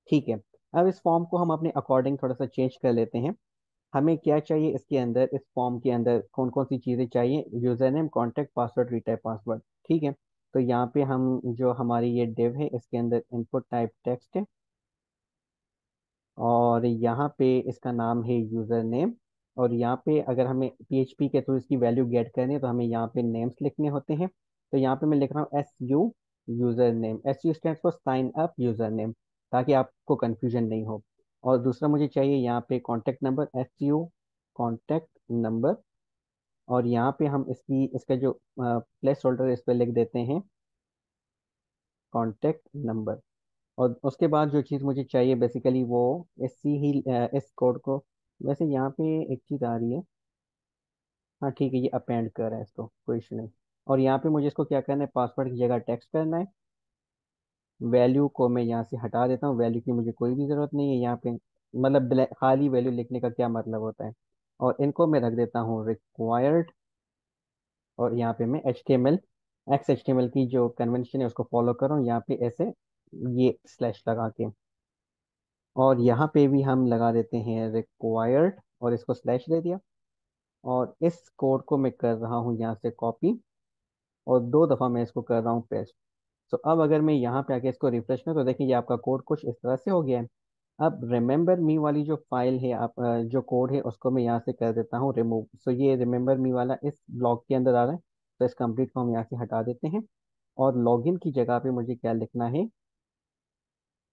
ठीक है। अब इस फॉर्म को हम अपने अकॉर्डिंग थोड़ा सा चेंज कर लेते हैं। हमें क्या चाहिए इसके अंदर, इस फॉर्म के अंदर कौन कौन सी चीज़ें चाहिए? User name, contact, password, retype password. ठीक है। तो यहाँ पे हम जो हमारी ये डिव है इसके अंदर इनपुट टाइप टेक्स्ट है, और यहाँ पे इसका नाम है यूज़र नेम। और यहाँ पे अगर हमें PHP के थ्रू इसकी वैल्यू गेट करनी है तो हमें यहाँ पे नेम्स लिखने होते हैं। तो यहाँ पे मैं लिख रहा हूँ SU user name. SU stand for sign up user name, ताकि आपको कन्फ्यूजन नहीं हो। और दूसरा मुझे चाहिए यहाँ पे contact number, SU contact number. और यहाँ पे हम इसका जो प्लेस होल्डर है इस पर लिख देते हैं कॉन्टैक्ट नंबर। और उसके बाद जो चीज़ मुझे चाहिए बेसिकली वो इस कोड को, वैसे यहाँ पे एक चीज़ आ रही है। हाँ ठीक है, ये अपेंड कर रहा है, इसको कोई इशू नहीं। और यहाँ पे मुझे इसको क्या करना है, पासवर्ड की जगह टेक्स्ट करना है। वैल्यू को मैं यहाँ से हटा देता हूँ, वैल्यू की मुझे कोई भी ज़रूरत नहीं है यहाँ पे। मतलब खाली वैल्यू लिखने का क्या मतलब होता है। और इनको मैं रख देता हूँ रिक्वायर्ड। और यहाँ पे मैं XHTML की जो कन्वेंशन है उसको फॉलो कर रहा हूँ यहाँ पे ऐसे, ये स्लैश लगा के। और यहाँ पे भी हम लगा देते हैं रिक्वायर्ड, और इसको स्लैश दे दिया। और इस कोड को मैं कर रहा हूँ यहाँ से कॉपी, और 2 दफ़ा मैं इसको कर रहा हूँ पेस्ट। तो अब अगर मैं यहाँ पे आके इसको रिफ्रेश करूँ तो देखिए ये आपका कोड कुछ इस तरह से हो गया है। अब रिमेंबर मी वाली जो फाइल है, जो कोड है उसको मैं यहाँ से कर देता हूँ रिमूव। सो ये रिमेंबर मी वाला इस ब्लॉक के अंदर आ रहा है, तो इस कंप्लीट को हम यहाँ से हटा देते हैं। और लॉगिन की जगह पे मुझे क्या लिखना है,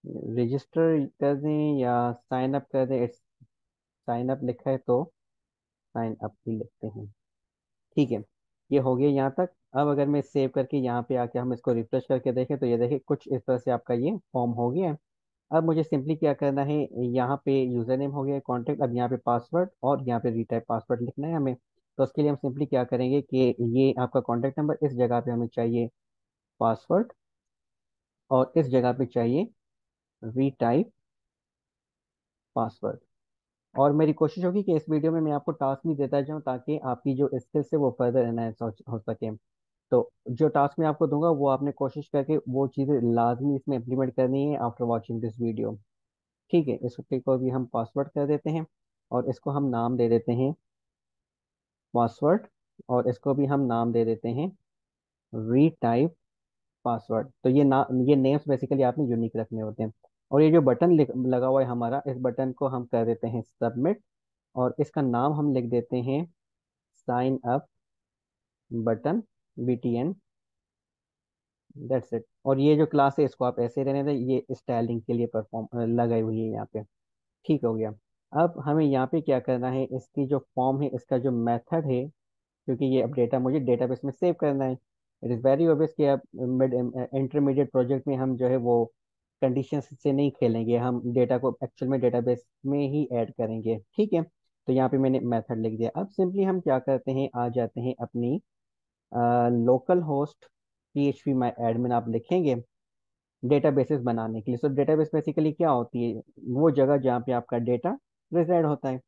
रजिस्टर कर दें या साइन अप कर दें? इट्स साइन अप लिखा है तो साइन अप ही लिखते हैं। ठीक है, ये हो गया यहाँ तक। अब अगर मैं सेव करके यहाँ पे आके हम इसको रिफ्रेश करके देखें तो ये देखिए कुछ इस तरह से आपका ये फॉर्म हो गया है। अब मुझे सिंपली क्या करना है, यहाँ पे यूजर नेम हो गया, कॉन्टैक्ट, अब यहाँ पे पासवर्ड और यहाँ पे रीटाइप पासवर्ड लिखना है हमें। तो उसके लिए हम सिंपली क्या करेंगे कि ये आपका कॉन्टैक्ट नंबर, इस जगह पे हमें चाहिए पासवर्ड, और इस जगह पे चाहिए रीटाइप पासवर्ड। और मेरी कोशिश होगी कि इस वीडियो में मैं आपको टास्क भी देता जाऊँ ताकि आपकी जो स्किल्स है वो फर्दर एनहांस हो सके। तो जो टास्क मैं आपको दूंगा वो आपने कोशिश करके वो चीज़ें लाजमी इसमें इम्प्लीमेंट करनी है आफ्टर वॉचिंग दिस वीडियो। ठीक है, इस को भी हम पासवर्ड कर देते हैं, और इसको हम नाम दे देते हैं पासवर्ड, और इसको भी हम नाम दे देते हैं रीटाइप पासवर्ड। तो ये नेम्स बेसिकली आपने यूनिक रखने होते हैं। और ये जो बटन लगा हुआ है हमारा, इस बटन को हम कर देते हैं सबमिट, और इसका नाम हम लिख देते हैं sign up button, BTN। That's it. और ये जो क्लास है इसको आप ऐसे रहने दें, ये स्टाइलिंग के लिए परफॉर्म लगाई हुई है यहाँ पे। ठीक हो गया। अब हमें यहाँ पे क्या करना है, इसकी जो फॉर्म है इसका जो मेथड है, क्योंकि ये अब डेटा मुझे डेटाबेस में सेव करना है। इट इज़ वेरी ऑब्वियस कि अब मिड इंटरमीडिएट प्रोजेक्ट में हम जो है वो कंडीशंस से नहीं खेलेंगे, हम डेटा को एक्चुअल में डेटाबेस में ही ऐड करेंगे। ठीक है। तो यहाँ पे मैंने मेथड लिख दिया। अब सिंपली हम क्या करते हैं, आ जाते हैं अपनी लोकल होस्ट PHP माई एडमिन आप लिखेंगे डेटाबेसेस बनाने के लिए। सो डेटाबेस बेसिकली क्या होती है, वो जगह जहाँ पे आपका डेटा रिजाइड होता है।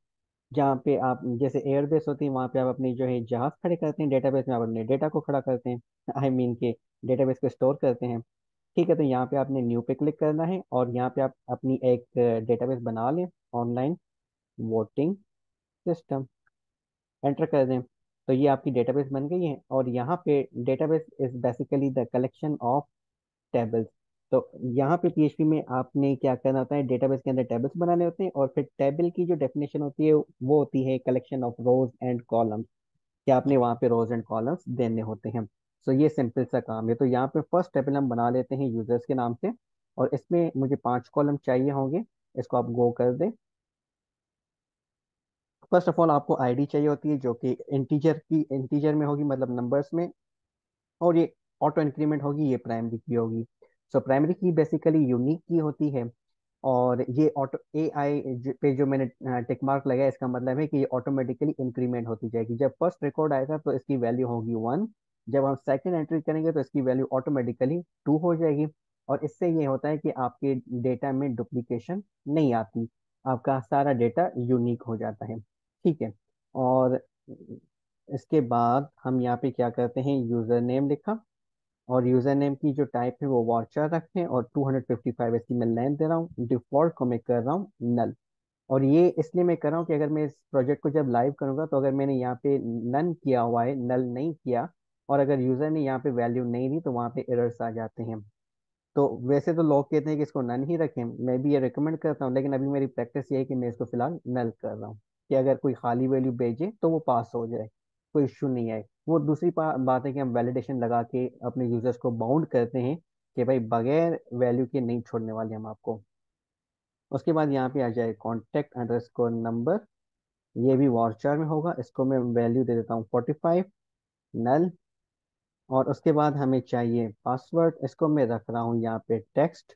जहाँ पे आप जैसे एयरबेस होती है वहाँ पे आप अपनी जो है जहाज खड़े करते हैं, डेटाबेस में आप अपने डेटा को खड़ा करते हैं। आई मीन के डेटाबेस को स्टोर करते हैं। ठीक है, तो यहाँ पे आपने न्यू पे क्लिक करना है, और यहाँ पे आप अपनी एक डेटाबेस बना लें, ऑनलाइन वोटिंग सिस्टम, एंटर कर दें। तो ये आपकी डेटाबेस बन गई है। और यहाँ पे database is basically the collection of tables. तो यहाँ पे PHP में आपने क्या करना होता है, डेटाबेस के अंदर टेबल्स बनाने होते हैं, और फिर टेबल की जो डेफिनेशन होती है वो होती है collection of rose and columns, कि आपने वहाँ पे रोज एंड कॉलम्स देने होते हैं। सो ये सिंपल सा काम है। तो यहाँ पे फर्स्ट टेबल हम बना लेते हैं यूजर्स के नाम से, और इसमें मुझे 5 कॉलम चाहिए होंगे। इसको आप गो कर दें। फर्स्ट ऑफ ऑल आपको ID चाहिए होती है जो कि इंटीजर में होगी, मतलब नंबर्स में। और ये ऑटो इंक्रीमेंट होगी, ये प्राइमरी की होगी। सो प्राइमरी की बेसिकली यूनिक की होती है। और ये ऑटो AI पे जो मैंने टिक मार्क लगाया, इसका मतलब है कि ये ऑटोमेटिकली इंक्रीमेंट होती जाएगी। जब फर्स्ट रिकॉर्ड आएगा तो इसकी वैल्यू होगी 1, जब हम सेकंड एंट्री करेंगे तो इसकी वैल्यू ऑटोमेटिकली 2 हो जाएगी। और इससे ये होता है कि आपके डेटा में डुप्लीकेशन नहीं आती, आपका सारा डेटा यूनिक हो जाता है। ठीक है। और इसके बाद हम यहाँ पे क्या करते हैं, यूजर नेम लिखा, और यूजर नेम की जो टाइप है वो वार्चर रखें, और 255 इसकी मैं लेंथ दे रहा हूँ। डिफॉल्ट को मैं कर रहा हूँ नल। और ये इसलिए मैं कर रहा हूँ कि अगर मैं इस प्रोजेक्ट को जब लाइव करूंगा, तो अगर मैंने यहाँ पे नन किया हुआ है, नल नहीं किया, और अगर यूजर ने यहाँ पे वैल्यू नहीं दी, तो वहाँ पे एरर्स आ जाते हैं। तो वैसे तो लोग कहते हैं कि इसको नन ही रखें, मैं भी ये रिकमेंड करता हूँ, लेकिन अभी मेरी प्रैक्टिस ये है कि मैं इसको फिलहाल नल कर रहा हूँ, कि अगर कोई खाली वैल्यू भेजे तो वो पास हो जाए, कोई इश्यू नहीं आए। वो दूसरी बात है कि हम वैलिडेशन लगा के अपने यूजर्स को बाउंड करते हैं कि भाई बगैर वैल्यू के नहीं छोड़ने वाले हम आपको। उसके बाद यहाँ पे आ जाए कॉन्टेक्ट अंडरस्कोर नंबर, ये भी वार्चर में होगा, इसको मैं वैल्यू दे देता हूँ 45, नल। और उसके बाद हमें चाहिए पासवर्ड, इसको मैं रख रहा हूँ यहाँ पे टेक्स्ट,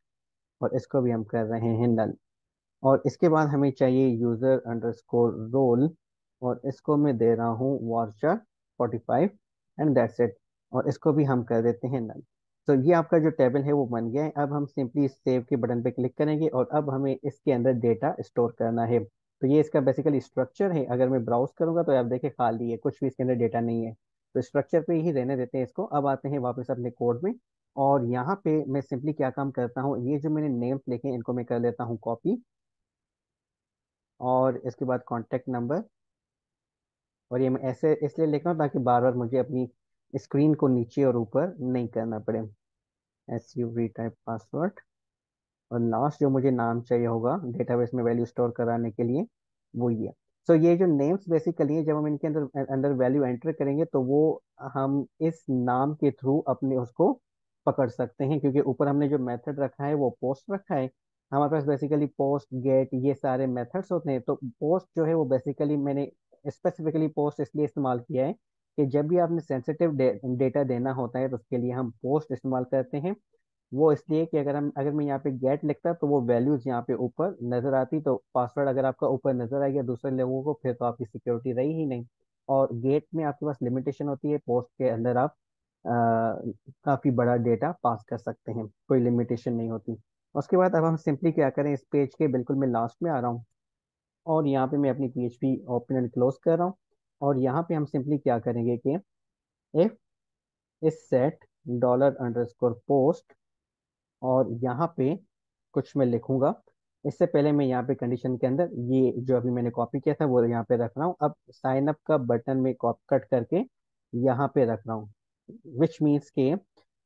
और इसको भी हम कर रहे हैं नल। और इसके बाद हमें चाहिए यूजर अंडरस्कोर रोल, और इसको मैं दे रहा हूँ वार्चर 45, एंड दैट्स इट। और इसको भी हम कर देते हैं नल। तो ये आपका जो टेबल है वो बन गया है। अब हम सिंपली सेव के बटन पे क्लिक करेंगे, और अब हमें इसके अंदर डेटा स्टोर करना है। तो ये इसका बेसिकली स्ट्रक्चर है। अगर मैं ब्राउज करूंगा तो आप देखें खाली है, कुछ भी इसके अंदर डेटा नहीं है। तो स्ट्रक्चर पे ही रहने देते हैं इसको। अब आते हैं वापस अपने कोड में, और यहाँ पे मैं सिंपली क्या काम करता हूँ, ये जो मैंने नेम्स लिखे हैं इनको मैं कर लेता हूँ कॉपी, और इसके बाद कॉन्टेक्ट नंबर। और ये मैं ऐसे इसलिए लिख रहा हूँ ताकि बार बार मुझे अपनी स्क्रीन को नीचे और ऊपर नहीं करना पड़े। SUV टाइप पासवर्ड, और लास्ट जो मुझे नाम चाहिए होगा डेटाबेस में वैल्यू स्टोर कराने के लिए, वो ये। सो ये जो नेम्स बेसिकली है, जब हम इनके अंदर अंदर वैल्यू एंटर करेंगे, तो वो हम इस नाम के थ्रू अपने उसको पकड़ सकते हैं, क्योंकि ऊपर हमने जो मेथड रखा है वो पोस्ट रखा है। हमारे पास बेसिकली पोस्ट, गेट, ये सारे मेथड्स होते हैं। तो पोस्ट जो है वो बेसिकली मैंने स्पेसिफिकली पोस्ट इसलिए इस्तेमाल किया है कि जब भी आपने सेंसिटिव डेटा देना होता है, तो उसके लिए हम पोस्ट इस्तेमाल करते हैं। वो इसलिए कि अगर मैं यहाँ पे गेट लिखता तो वो वैल्यूज यहाँ पे ऊपर नजर आती, तो पासवर्ड अगर आपका ऊपर नजर आ गया दूसरे लोगों को, फिर तो आपकी सिक्योरिटी रही ही नहीं। और गेट में आपके पास लिमिटेशन होती है, पोस्ट के अंदर आप काफी बड़ा डेटा पास कर सकते हैं, कोई लिमिटेशन नहीं होती। उसके बाद अब हम सिंपली क्या करें, इस पेज के बिल्कुल मैं लास्ट में आ रहा हूँ, और यहाँ पे मैं अपनी PHP ओपन एंड क्लोज कर रहा हूँ। और यहाँ पे हम सिंपली क्या करेंगे कि इफ इस सेट डॉलर अंडरस्कोर पोस्ट, और यहाँ पे कुछ मैं लिखूंगा। इससे पहले मैं यहाँ पे कंडीशन के अंदर ये जो अभी मैंने कॉपी किया था वो यहाँ पे रख रहा हूँ। अब साइन अप का बटन में कट करके यहाँ पे रख रहा हूँ, विच मीन्स के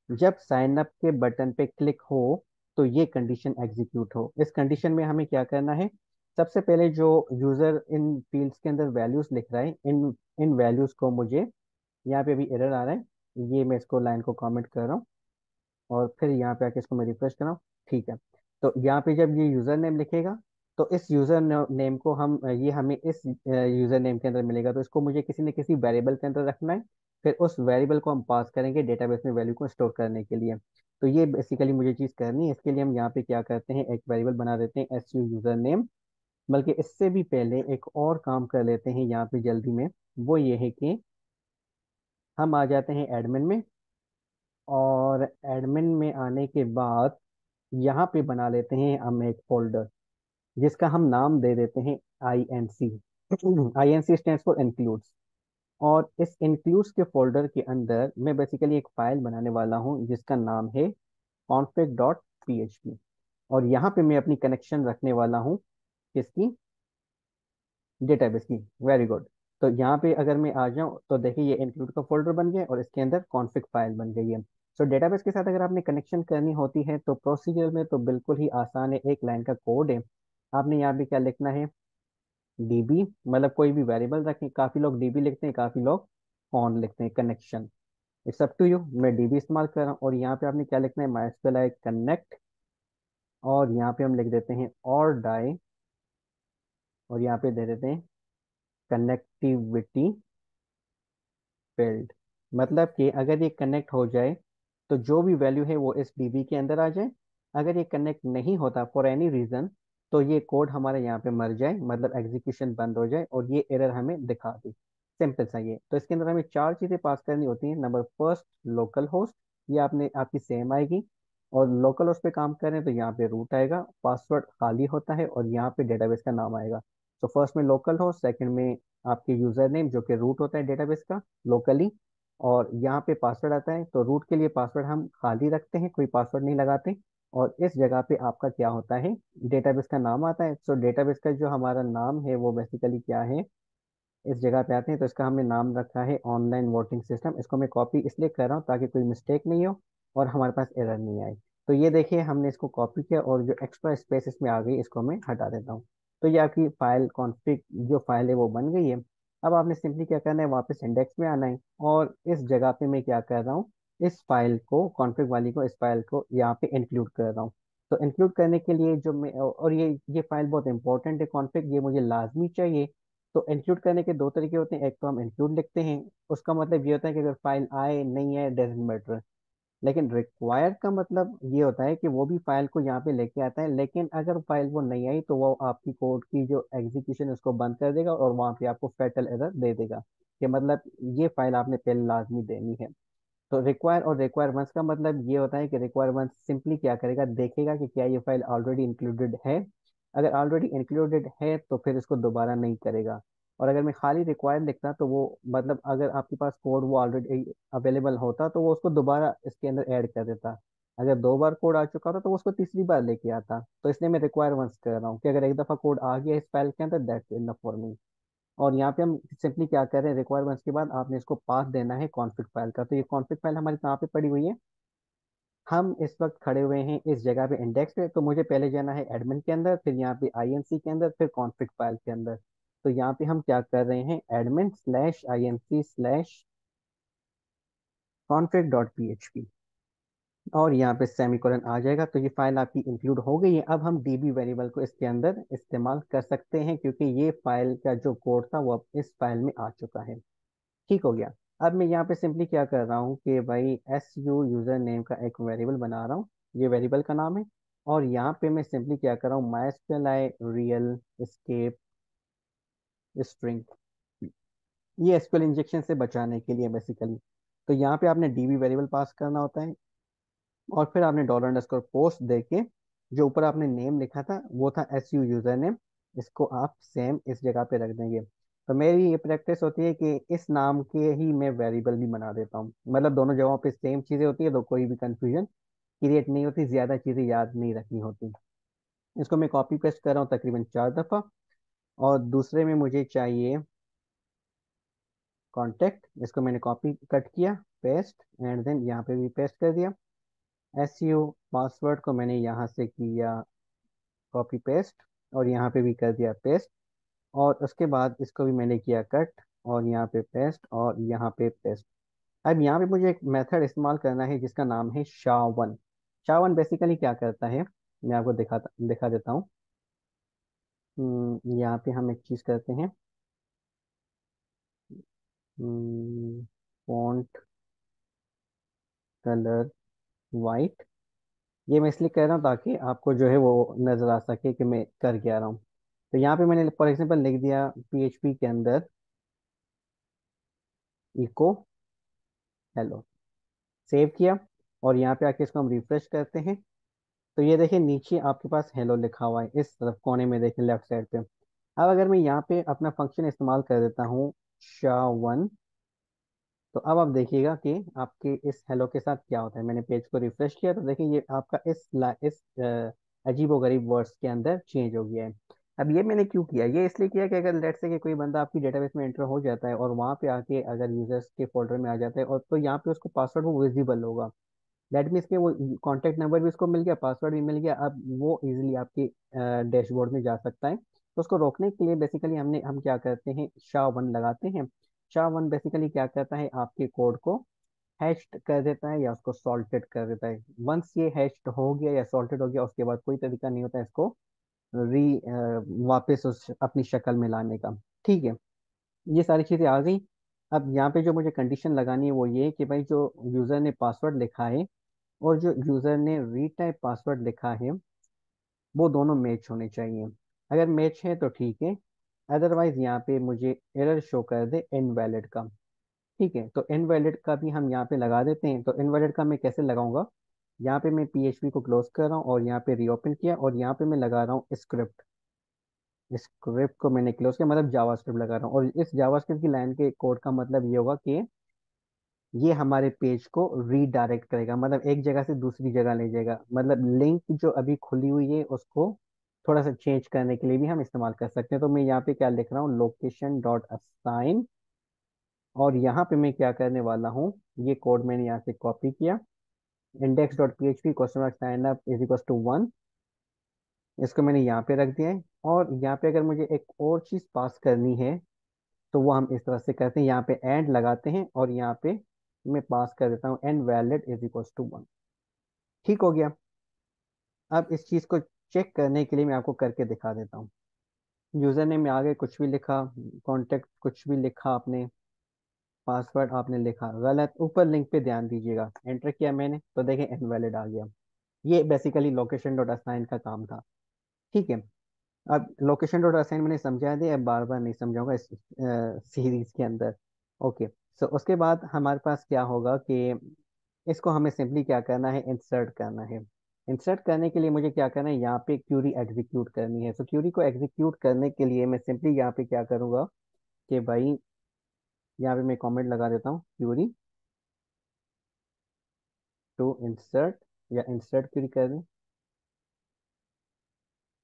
जब साइन अप के बटन पे क्लिक हो तो ये कंडीशन एग्जीक्यूट हो। इस कंडीशन में हमें क्या करना है, सबसे पहले जो यूजर इन फील्ड्स के अंदर वैल्यूज लिख रहा है, इन इन वैल्यूज को मुझे, यहाँ पे अभी एरर आ रहा है, ये मैं इसको लाइन को कमेंट कर रहा हूँ, और फिर यहाँ पे आके इसको मैं रिफ्रेश कर रहा हूँ। ठीक है। तो यहाँ पे जब ये यूजर नेम लिखेगा, तो इस यूजर नेम को हम ये हमें इस यूजर नेम के अंदर मिलेगा, तो इसको मुझे किसी न किसी वेरिएबल के अंदर रखना है। फिर उस वेरिएबल को हम पास करेंगे डेटाबेस में वैल्यू को स्टोर करने के लिए। तो ये बेसिकली मुझे चीज़ करनी है। इसके लिए हम यहाँ पे क्या करते हैं, एक वेरिएबल बना देते हैं SU यूजर नेम। बल्कि इससे भी पहले एक और काम कर लेते हैं यहाँ पे जल्दी में, वो ये है कि हम आ जाते हैं एडमिन में, और एडमिन में आने के बाद यहाँ पे बना लेते हैं हम एक फोल्डर, जिसका हम नाम दे देते हैं INC। INC stands for includes. और इस इंक्लूड्स के फोल्डर के अंदर मैं बेसिकली एक फाइल बनाने वाला हूँ जिसका नाम है config.php। और यहाँ पे मैं अपनी कनेक्शन रखने वाला हूँ, किसकी, डेटाबेस की। Very good. तो यहाँ पे अगर मैं आ जाऊँ तो देखिए ये इंक्लूड का फोल्डर बन गया, और इसके अंदर कॉन्फ़िग फाइल बन गई है। सो डेटाबेस के साथ अगर आपने कनेक्शन करनी होती है तो प्रोसीजर में तो बिल्कुल ही आसान है, एक लाइन का कोड है। आपने यहाँ पे क्या लिखना है, DB, मतलब कोई भी वेरिएबल रखें। काफ़ी लोग DB लिखते हैं, काफ़ी लोग कॉन लिखते हैं, connection. It's up to you, मैं DB इस्तेमाल कर रहा हूँ। और यहाँ पे आपने क्या लिखना है, MySQL कनेक्ट, और यहाँ पे हम लिख देते हैं और डाई, और यहाँ पे दे देते हैं कनेक्टिविटी फील्ड। मतलब कि अगर ये कनेक्ट हो जाए तो जो भी वैल्यू है वो इस DB के अंदर आ जाए। अगर ये कनेक्ट नहीं होता फॉर एनी रीजन, तो ये कोड हमारे यहाँ पे मर जाए, मतलब एग्जीक्यूशन बंद हो जाए, और ये एरर हमें दिखा दे। सिंपल सा ये। तो इसके अंदर हमें चार चीज़ें पास करनी होती हैं। नंबर फर्स्ट, लोकल होस्ट, ये आपने आपकी सेम आएगी। और लोकल होस्ट पे काम करें तो यहाँ पे रूट आएगा, पासवर्ड खाली होता है, और यहाँ पे डेटाबेस का नाम आएगा। तो फर्स्ट में लोकल होस्ट, सेकंड में आपके यूजर नेम जो कि रूट होता है डेटाबेस का लोकली, और यहाँ पे पासवर्ड आता है, तो रूट के लिए पासवर्ड हम खाली रखते हैं, कोई पासवर्ड नहीं लगाते। और इस जगह पे आपका क्या होता है, डेटाबेस का नाम आता है। तो डेटाबेस का जो हमारा नाम है वो बेसिकली क्या है, इस जगह पे आते हैं। तो इसका हमने नाम रखा है ऑनलाइन वोटिंग सिस्टम। इसको मैं कॉपी इसलिए कर रहा हूँ ताकि कोई मिस्टेक नहीं हो और हमारे पास एरर नहीं आए। तो ये देखिए हमने इसको कॉपी किया और जो एक्स्ट्रा स्पेस इसमें आ गई इसको मैं हटा देता हूँ। तो ये आपकी फाइल कॉन्फ़िग जो फाइल है वो बन गई है। अब आपने सिंपली क्या करना है, वापस इंडेक्स में आना है और इस जगह पे मैं क्या कर रहा हूँ, इस फाइल को कॉन्फ़िग वाली को, इस फाइल को यहाँ पे इंक्लूड कर रहा हूँ। तो इंक्लूड करने के लिए जो मैं, और ये फाइल बहुत इंपॉर्टेंट है कॉन्फ़िग, ये मुझे लाजमी चाहिए। तो इंक्लूड करने के दो तरीके होते हैं, एक तो हम इंक्लूड लिखते हैं, उसका मतलब ये होता है कि अगर फाइल आए नहीं है डजेंट मैटर। लेकिन रिक्वायर का मतलब ये होता है कि वो भी फाइल को यहाँ पे लेके आता है, लेकिन अगर फाइल वो नहीं आई तो वो आपकी कोड की जो एग्जीक्यूशन है उसको बंद कर देगा और वहाँ पे आपको फैटल एरर दे देगा कि मतलब ये फाइल आपने पहले लाजमी देनी है। तो रिक्वायर और रिक्वायर वंस का मतलब ये होता है कि रिक्वायर वंस सिंपली क्या करेगा, देखेगा कि क्या ये फाइल ऑलरेडी इंक्लूडेड है। अगर ऑलरेडी इंक्लूडेड है तो फिर इसको दोबारा नहीं करेगा। और अगर मैं खाली रिक्वायर लिखता तो वो मतलब अगर आपके पास कोड वो ऑलरेडी अवेलेबल होता तो वो उसको दोबारा इसके अंदर ऐड कर देता। अगर 2 बार कोड आ चुका होता तो वो उसको तीसरी बार लेके आता। तो इसलिए मैं रिक्वायर वंस कर रहा हूँ कि अगर एक दफ़ा कोड आ गया इस फाइल के अंदर, दैट्स इनफ फॉर मी। और यहाँ पे हम सिंपली क्या कर रहे हैं, रिक्वायरमेंट्स के बाद आपने इसको पास देना है कॉन्फ़िग फाइल का। तो ये कॉन्फ़िग फाइल हमारी कहाँ पे पड़ी हुई है, हम इस वक्त खड़े हुए हैं इस जगह पे इंडेक्स पे। तो मुझे पहले जाना है एडमिन के अंदर, फिर यहाँ पे आईएनसी के अंदर, फिर कॉन्फ़िग फाइल के अंदर। तो यहाँ पे हम क्या कर रहे हैं, admin slash INC slash config dot PHP, और यहाँ पे सेमीकोलन आ जाएगा। तो ये फाइल आपकी इंक्लूड हो गई है। अब हम DB वेरिएबल को इसके अंदर इस्तेमाल कर सकते हैं क्योंकि ये फाइल का जो कोड था वो अब इस फाइल में आ चुका है। ठीक हो गया। अब मैं यहाँ पे सिंपली क्या कर रहा हूँ कि भाई SU यूजर नेम का एक वेरिएबल बना रहा हूँ, ये वेरिएबल का नाम है। और यहाँ पे मैं सिंपली क्या कर रहा हूँ, MySQL रियल एस्केप स्ट्रिंग, ये एसक्यूएल इंजेक्शन से बचाने के लिए बेसिकली। तो यहाँ पे आपने DB वेरिएबल पास करना होता है और फिर आपने $पोस्ट दे के, जो ऊपर आपने नेम लिखा था वो था SU यूजर नेम, इसको आप सेम इस जगह पे रख देंगे। तो मेरी ये प्रैक्टिस होती है कि इस नाम के ही मैं वेरिएबल भी बना देता हूँ, मतलब दोनों जगहों पे सेम चीज़ें होती है तो कोई भी कंफ्यूजन क्रिएट नहीं होती, ज़्यादा चीज़ें याद नहीं रखनी होती। इसको मैं कॉपी पेस्ट कर रहा हूँ तकरीबन 4 दफ़ा। और दूसरे में मुझे चाहिए कॉन्टेक्ट, इसको मैंने कॉपी कट किया, पेस्ट, एंड देन यहाँ पे भी पेस्ट कर दिया। SU पासवर्ड को मैंने यहाँ से किया कॉपी पेस्ट और यहाँ पे भी कर दिया पेस्ट। और उसके बाद इसको भी मैंने किया कट और यहाँ पे पेस्ट और यहाँ पे पेस्ट। अब यहाँ पे मुझे एक मेथड इस्तेमाल करना है जिसका नाम है SHA-1। SHA-1 बेसिकली क्या करता है, मैं आपको दिखा देता हूँ। यहाँ पे हम एक चीज़ करते हैं, फॉन्ट कलर वाइट। ये मैं इसलिए कह रहा हूँ ताकि आपको जो है वो नज़र आ सके कि मैं कर क्या रहा हूँ। तो यहाँ पे मैंने फॉर एग्जांपल लिख दिया PHP के अंदर इको हेलो, सेव किया। और यहाँ पे आके इसको हम रिफ्रेश करते हैं। तो ये देखिए नीचे आपके पास हेलो लिखा हुआ है इस तरफ कोने में, देखिए लेफ्ट साइड पे। अब अगर मैं यहाँ पे अपना फंक्शन इस्तेमाल कर देता हूँ SHA-1, तो अब आप देखिएगा कि आपके इस हेलो के साथ क्या होता है। मैंने पेज को रिफ्रेश किया तो देखिए ये आपका इस अजीबो गरीब वर्ड्स के अंदर चेंज हो गया है। अब ये मैंने क्यों किया, ये इसलिए किया कि अगर लेट से कि कोई बंदा आपकी डेटाबेस में एंटर हो जाता है और वहाँ पे आके अगर यूजर्स के फोल्डर में आ जाता है और तो यहाँ पे उसको पासवर्ड वो विजिबल होगा। दैट मीन्स के वो कॉन्टैक्ट नंबर भी उसको मिल गया, पासवर्ड भी मिल गया, अब वो इजीली आपके डैशबोर्ड में जा सकता है। तो उसको रोकने के लिए बेसिकली हम क्या करते हैं, SHA-1 लगाते हैं। SHA-1 बेसिकली क्या करता है, आपके कोड को हैश्ड कर देता है या उसको सॉल्टेड कर देता है। वंस ये हैश्ड हो गया या सॉल्टेड हो गया उसके बाद कोई तरीका नहीं होता है इसको री वापस उस अपनी शक्ल में लाने का। ठीक है, ये सारी चीज़ें आ गई। अब यहाँ पे जो मुझे कंडीशन लगानी है वो ये कि भाई जो यूज़र ने पासवर्ड लिखा है और जो यूज़र ने रीटाइप पासवर्ड लिखा है वो दोनों मैच होने चाहिए। अगर मैच है तो ठीक है, अदरवाइज यहाँ पे मुझे एरर शो कर दे इनवैलिड का। ठीक है, तो इनवैलिड का भी हम यहाँ पे लगा देते हैं। तो इनवैलिड का मैं कैसे लगाऊंगा, यहाँ पे मैं PHP को क्लोज कर रहा हूँ और यहाँ पे रीओपन किया और यहाँ पे मैं लगा रहा हूँ स्क्रिप्ट। स्क्रिप्ट को मैंने क्लोज किया, मतलब जावा स्क्रिप्ट लगा रहा हूँ। और इस जावा स्क्रिप्ट की लाइन के कोड का मतलब ये होगा कि ये हमारे पेज को रीडायरेक्ट करेगा, मतलब एक जगह से दूसरी जगह ले जाएगा। मतलब लिंक जो अभी खुली हुई है उसको थोड़ा सा चेंज करने के लिए भी हम इस्तेमाल कर सकते हैं। तो मैं यहाँ पे क्या लिख रहा हूँ, लोकेशन डॉट असाइन, और यहाँ पे मैं क्या करने वाला हूँ, ये कोड मैंने यहाँ से कॉपी किया, index dot P H P question mark sign up is equal to 1, इसको मैंने यहाँ पे रख दिया है। और यहाँ पे अगर मुझे एक और चीज़ पास करनी है तो वो हम इस तरह से करते हैं, यहाँ पे एंड लगाते हैं और यहाँ पे मैं पास कर देता हूँ and valid is equal to 1। ठीक हो गया। अब इस चीज़ को चेक करने के लिए मैं आपको करके दिखा देता हूँ। यूजर ने में आगे कुछ भी लिखा, कॉन्टेक्ट कुछ भी लिखा आपने, पासवर्ड आपने लिखा गलत, ऊपर लिंक पे ध्यान दीजिएगा, एंटर किया मैंने तो देखें इनवैलिड आ गया। ये बेसिकली लोकेशन डॉट असाइन का काम था। ठीक है। अब लोकेशन डॉट असाइन मैंने समझा दिया, अब बार बार नहीं समझाऊंगा इस सीरीज के अंदर। ओके। सो उसके बाद हमारे पास क्या होगा कि इसको हमें सिंपली क्या करना है, इंसर्ट करना है। इंसर्ट करने के लिए मुझे क्या करना है, यहाँ पे क्यूरी एग्जीक्यूट करनी है। तो क्यूरी को एग्जीक्यूट करने के लिए मैं सिंपली यहाँ पे क्या करूँगा कि भाई यहाँ पे मैं कमेंट लगा देता हूँ, क्यूरी टू इंसर्ट, या इंसर्ट क्यूरी कर दें,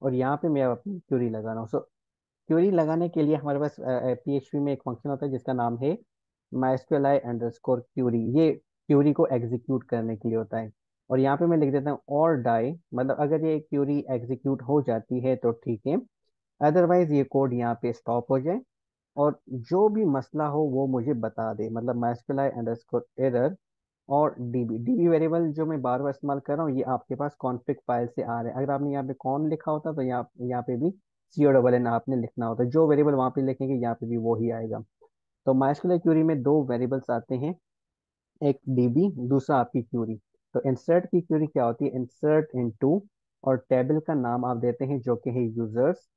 और यहाँ पे मैं अपनी क्यूरी लगा रहा हूँ। सो क्यूरी लगाने के लिए हमारे पास पीएचपी में एक फंक्शन होता है जिसका नाम है mysqli अंडरस्कोर क्यूरी। ये क्यूरी को एग्जीक्यूट करने के लिए होता है। और यहाँ पे मैं लिख देता हूँ और डाई, मतलब अगर ये क्यूरी एग्जीक्यूट हो जाती है तो ठीक है, अदरवाइज ये कोड यहाँ पे स्टॉप हो जाए और जो भी मसला हो वो मुझे बता दे। मतलब mysqli अंडरस्कोर एरर, और डीबी डीबी वेरिएबल जो मैं बार बार इस्तेमाल कर रहा हूँ ये आपके पास कॉन्फ़िग फाइल से आ रहा है। अगर आपने यहाँ पे कॉन लिखा होता तो यहाँ पे भी CONN आपने लिखना होता। जो वेरिएबल वहाँ पे लिखेंगे यहाँ पे भी वो ही आएगा। तो माइस्क्यूल क्यूरी में दो वेरिएबल्स आते हैं, एक डीबी, दूसरा आपकी क्यूरी। तो इंसर्ट की क्यूरी क्या होती है, इंसर्ट इनटू, और टेबल का नाम आप देते हैं जो कि है यूजर्स,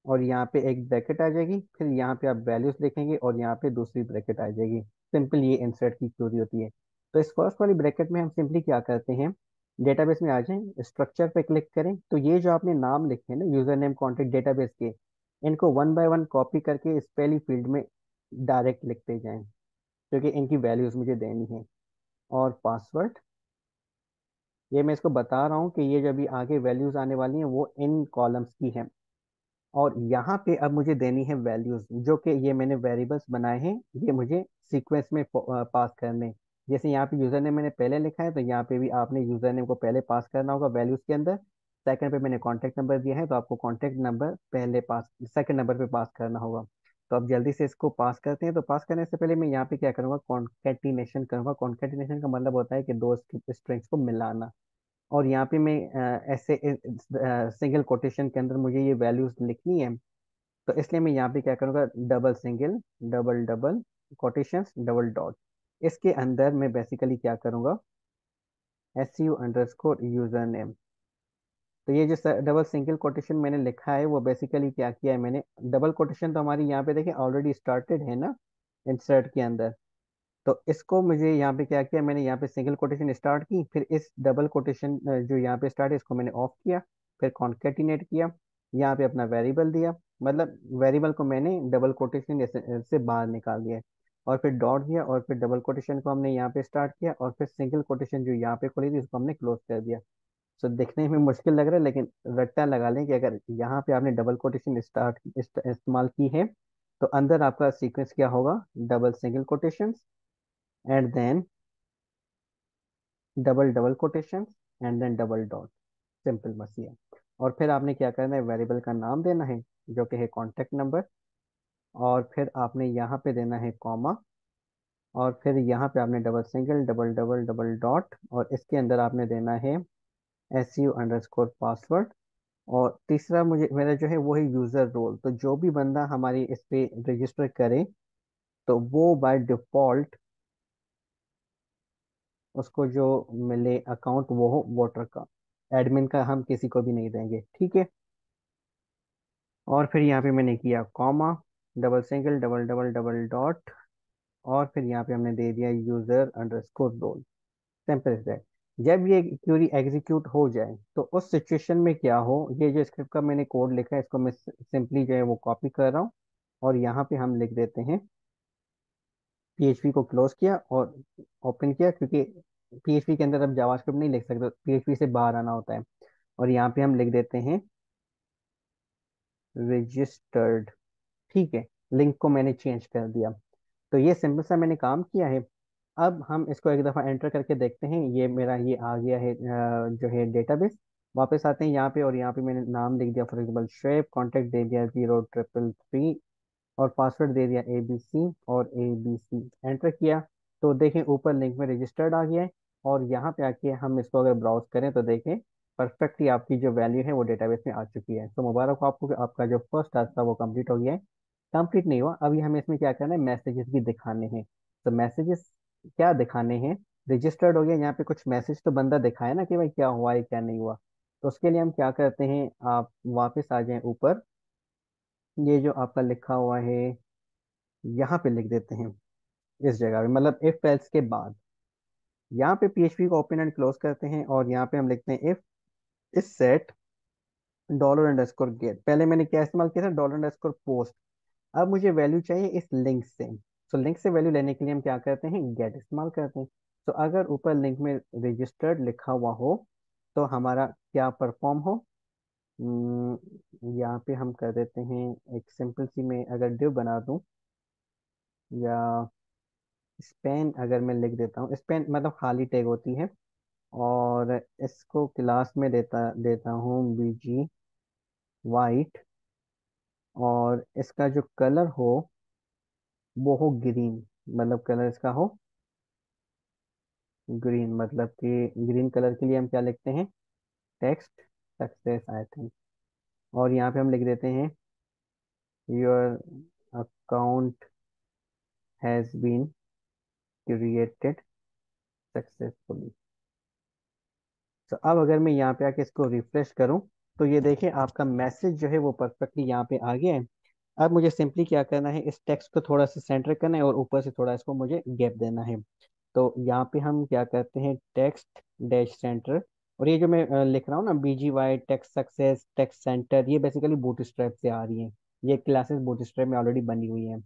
और यहाँ पे एक ब्रैकेट आ जाएगी, फिर यहाँ पे आप वैल्यूज लिखेंगे और यहाँ पे दूसरी ब्रैकेट आ जाएगी। सिंपल ये इंसर्ट की क्यूरी होती है। तो इस फर्स्ट वाली ब्रैकेट में हम सिंपली क्या करते हैं, डेटाबेस में आ जाएं, स्ट्रक्चर पे क्लिक करें, तो ये जो आपने नाम लिखे हैं ना यूजर नेम कॉन्टेक्ट डेटाबेस के, इनको वन बाय वन कॉपी करके इस पहली फील्ड में डायरेक्ट लिखते जाएं, क्योंकि इनकी वैल्यूज मुझे देनी है। और पासवर्ड, ये मैं इसको बता रहा हूँ कि ये जो भी आगे वैल्यूज आने वाली हैं वो इन कॉलम्स की हैं। और यहाँ पे अब मुझे देनी है वैल्यूज, जो कि ये मैंने वेरिएबल्स बनाए हैं, ये मुझे सीक्वेंस में पास करने। जैसे यहाँ पे यूजर नेम मैंने पहले लिखा है तो यहाँ पे भी आपने यूजर नेम को पहले पास करना होगा वैल्यूज के अंदर। सेकंड पे मैंने कॉन्टैक्ट नंबर दिया है तो आपको कॉन्टैक्ट नंबर पहले पास, सेकंड नंबर पे पास करना होगा। तो अब जल्दी से इसको पास करते हैं। तो पास करने से पहले मैं यहाँ पे क्या करूँगा, कॉन्केटिनेशन करूँगा। कॉन्केटिनेशन का मतलब होता है कि दो स्ट्रिंग्स को मिलाना। और यहाँ पे मैं ऐसे सिंगल कोटेशन के अंदर मुझे ये वैल्यूज लिखनी है, तो इसलिए मैं यहाँ पे क्या करूँगा, double single, double double quotation, double dot, इसके अंदर मैं बेसिकली क्या करूँगा, SU_यूजर नेम। तो ये जो डबल सिंगल कोटेशन मैंने लिखा है वो बेसिकली क्या किया है मैंने, डबल कोटेशन तो हमारी यहाँ पे देखिए ऑलरेडी स्टार्टेड है ना इंसर्ट के अंदर। तो इसको मुझे यहाँ पे क्या किया, मैंने यहाँ पे सिंगल कोटेशन स्टार्ट की, फिर इस डबल कोटेशन जो यहाँ पे स्टार्ट है इसको मैंने ऑफ किया, फिर कॉन्केटिनेट किया, यहाँ पे अपना वेरिएबल दिया, मतलब वेरिएबल को मैंने डबल कोटेशन से बाहर निकाल दिया, और फिर डॉट दिया, और फिर डबल कोटेशन को हमने यहाँ पे स्टार्ट किया, और फिर सिंगल कोटेशन जो यहाँ पे खुली थी उसको हमने क्लोज कर दिया। सो दिखने में मुश्किल लग रहा है लेकिन रट्टा लगा लें कि अगर यहाँ पे आपने डबल कोटेशन इस्तेमाल की है तो अंदर आपका सीक्वेंस क्या होगा, double single quotation and then double double quotation and then double dot. Simple बस ये। और फिर आपने क्या करना है, वेरिएबल का नाम देना है जो कि है कॉन्टेक्ट नंबर, और फिर आपने यहाँ पे देना है कॉमा, और फिर यहाँ पे आपने double single, double double double dot, और इसके अंदर आपने देना है SU_पासवर्ड। और तीसरा मुझे मेरा जो है वो है यूज़र रोल। तो जो भी बंदा हमारी इस पे रजिस्टर करे तो वो बाय डिफॉल्ट उसको जो मिले अकाउंट वो हो वोटर का, एडमिन का हम किसी को भी नहीं देंगे। ठीक है। और फिर यहाँ पे मैंने किया comma, double single, double double double dot, और फिर यहाँ पे हमने दे दिया यूजर_रोल। Simple is that. जब ये क्यूरी एग्जीक्यूट हो जाए तो उस सिचुएशन में क्या हो, ये जो स्क्रिप्ट का मैंने कोड लिखा है इसको मैं सिंपली जो है वो कॉपी कर रहा हूँ, और यहाँ पे हम लिख देते हैं PHP को क्लोज किया और ओपन किया, क्योंकि PHP के अंदर अब जावास्क्रिप्ट नहीं लिख सकते, PHP से बाहर आना होता है। और यहाँ पे हम लिख देते हैं रजिस्टर्ड। ठीक है, लिंक को मैंने चेंज कर दिया। तो ये सिंपल सा मैंने काम किया है। अब हम इसको एक दफ़ा एंटर करके देखते हैं। ये मेरा ये आ गया है जो है डेटाबेस। वापस आते हैं यहाँ पे, और यहाँ पे मैंने नाम लिख दिया फॉर एग्जाम्पल शेप, कॉन्टेक्ट दे दिया 0333, और पासवर्ड दे दिया ABC और ABC, एंटर किया। तो देखें ऊपर लिंक में रजिस्टर्ड आ गया है। और यहाँ पे आके हम इसको अगर ब्राउज करें तो देखें परफेक्टली आपकी जो वैल्यू है वो डेटाबेस में आ चुकी है। तो मुबारक हो आपको कि आपका जो फर्स्ट टास्क था वो कंप्लीट हो गया है। कंप्लीट नहीं हुआ, अभी हमें इसमें क्या करना है, मैसेजेस भी दिखाने हैं। तो मैसेजेस क्या दिखाने हैं, रजिस्टर्ड हो गया, यहाँ पे कुछ मैसेज तो बंदा दिखाए ना कि भाई क्या हुआ है क्या नहीं हुआ। तो उसके लिए हम क्या करते हैं, आप वापस आ जाएं ऊपर, ये जो आपका लिखा हुआ है यहाँ पे लिख देते हैं इस जगह पे, मतलब इफ एल्स के बाद यहाँ पे PHP को ओपन एंड क्लोज करते हैं, और यहाँ पे हम लिखते हैं इफ इस सेट $गेट। पहले मैंने क्या इस्तेमाल किया था, $पोस्ट। अब मुझे वैल्यू चाहिए इस लिंक से। तो लिंक से वैल्यू लेने के लिए हम क्या करते हैं, गेट इस्तेमाल करते हैं। तो अगर ऊपर लिंक में रजिस्टर्ड लिखा हुआ हो तो हमारा क्या परफॉर्म हो, यहाँ पे हम कर देते हैं एक सिंपल सी, मैं अगर डिव बना दूं, या स्पेन अगर मैं लिख देता हूँ, स्पेन मतलब खाली टैग होती है, और इसको क्लास में देता देता हूँ BG वाइट, और इसका जो कलर हो वो हो ग्रीन, मतलब कलर इसका हो ग्रीन, मतलब कि ग्रीन कलर के लिए हम क्या लिखते हैं, टेक्स्ट सक्सेस आई थिंक। और यहाँ पे हम लिख देते हैं your account has been created successfully. तो अब अगर मैं यहाँ पे आके इसको रिफ्रेश करूँ तो ये देखिए आपका मैसेज जो है वो परफेक्टली यहाँ पे आ गया है। अब मुझे सिंपली क्या करना है, इस टेक्स्ट को थोड़ा सा सेंटर करना है और ऊपर से थोड़ा इसको मुझे गैप देना है। तो यहाँ पे हम क्या करते हैं, टेक्स्ट डैश सेंटर, और ये जो मैं लिख रहा हूँ ना, BGY text success text centre, ये बेसिकली बूटस्ट्रैप से आ रही है। ये क्लासेस बूटस्ट्रैप में ऑलरेडी बनी हुई हैं।